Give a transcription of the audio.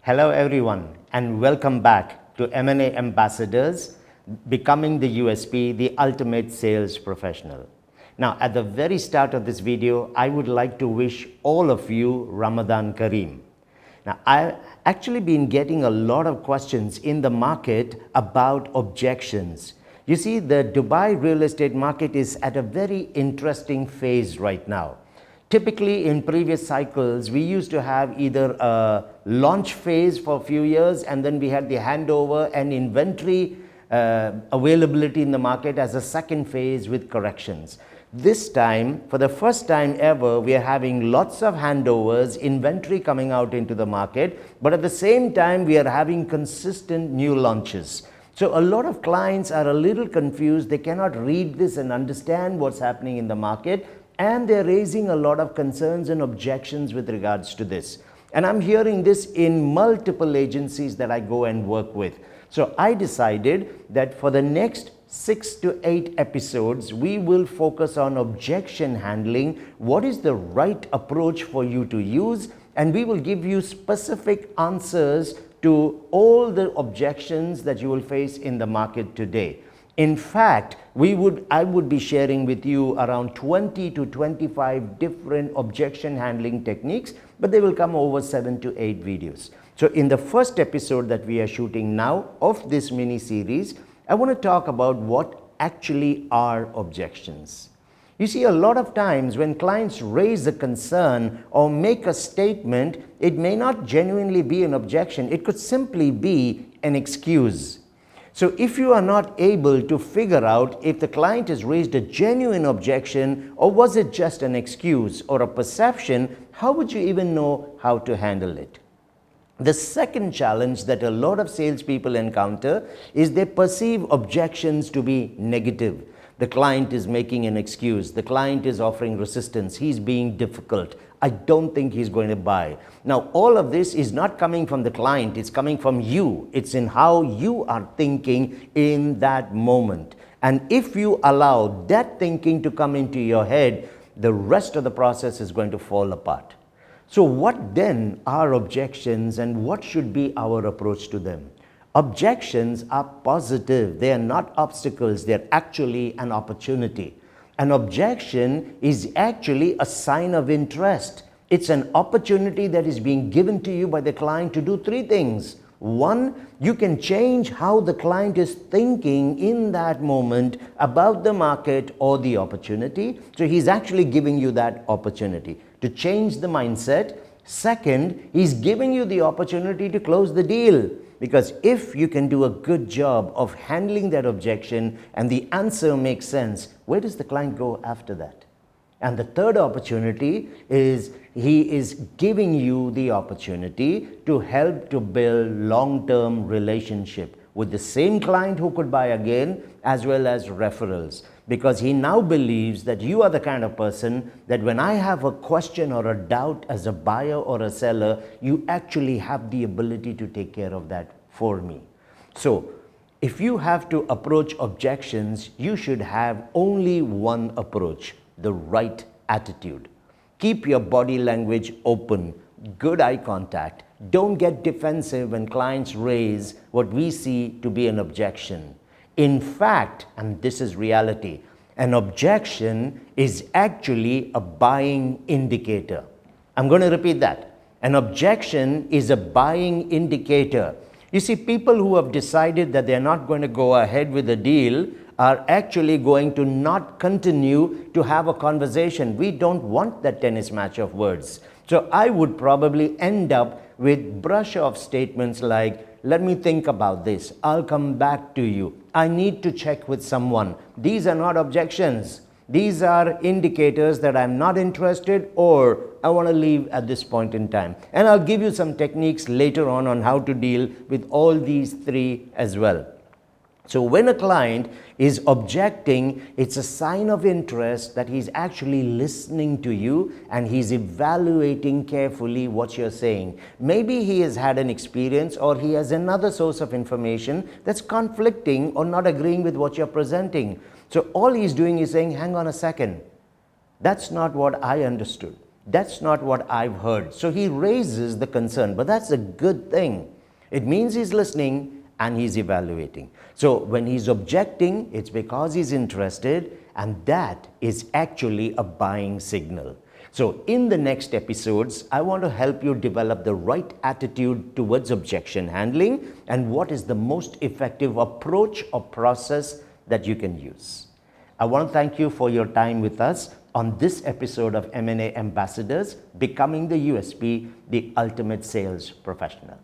Hello everyone and welcome back to M&A Ambassadors, Becoming the USP, the Ultimate Sales Professional. Now at the very start of this video, I would like to wish all of you Ramadan Kareem. Now I've actually been getting a lot of questions in the market about objections. You see, the Dubai real estate market is at a very interesting phase right now. Typically, in previous cycles, we used to have either a launch phase for a few years, and then we had the handover and inventory availability in the market as a second phase with corrections. This time, for the first time ever, we are having lots of handovers, inventory coming out into the market, but at the same time, we are having consistent new launches. So a lot of clients are a little confused. They cannot read this and understand what's happening in the market. And they're raising a lot of concerns and objections with regards to this. And I'm hearing this in multiple agencies that I go and work with. So I decided that for the next 6 to 8 episodes, we will focus on objection handling. What is the right approach for you to use? And we will give you specific answers to all the objections that you will face in the market today. In fact, I would be sharing with you around 20 to 25 different objection handling techniques, but they will come over 7 to 8 videos. So in the first episode that we are shooting now of this mini series, I want to talk about what actually are objections. You see, a lot of times when clients raise a concern or make a statement, it may not genuinely be an objection. It could simply be an excuse. So if you are not able to figure out if the client has raised a genuine objection or was it just an excuse or a perception, how would you even know how to handle it? The second challenge that a lot of salespeople encounter is they perceive objections to be negative. The client is making an excuse. The client is offering resistance. He's being difficult. I don't think he's going to buy. Now, all of this is not coming from the client. It's coming from you. It's in how you are thinking in that moment. And if you allow that thinking to come into your head, the rest of the process is going to fall apart. So what then are objections and what should be our approach to them? Objections are positive. They are not obstacles. They're actually an opportunity. An objection is actually a sign of interest. It's an opportunity that is being given to you by the client to do 3 things. 1, you can change how the client is thinking in that moment about the market or the opportunity. So he's actually giving you that opportunity to change the mindset. Second, he's giving you the opportunity to close the deal. Because if you can do a good job of handling that objection and the answer makes sense, where does the client go after that? And the third opportunity is he is giving you the opportunity to help to build long-term relationship with the same client who could buy again, as well as referrals. Because he now believes that you are the kind of person that when I have a question or a doubt as a buyer or a seller, you actually have the ability to take care of that for me. So if you have to approach objections, you should have only one approach: the right attitude. Keep your body language open, good eye contact. Don't get defensive when clients raise what we see to be an objection. In fact, and this is reality, an objection is actually a buying indicator. I'm going to repeat that. An objection is a buying indicator. You see, people who have decided that they're not going to go ahead with a deal are actually going to not continue to have a conversation. We don't want that tennis match of words. So I would probably end up with brush-off statements like, let me think about this. I'll come back to you. I need to check with someone. These are not objections. These are indicators that I'm not interested or I want to leave at this point in time. And I'll give you some techniques later on how to deal with all these 3 as well. So when a client is objecting, it's a sign of interest that he's actually listening to you and he's evaluating carefully what you're saying. Maybe he has had an experience or he has another source of information that's conflicting or not agreeing with what you're presenting. So all he's doing is saying, hang on a second, that's not what I understood. That's not what I've heard. So he raises the concern, but that's a good thing. It means he's listening and he's evaluating. So when he's objecting, it's because he's interested, and that is actually a buying signal. So in the next episodes, I want to help you develop the right attitude towards objection handling and what is the most effective approach or process that you can use. I want to thank you for your time with us on this episode of M&A Ambassadors, Becoming the USP, the Ultimate Sales Professional.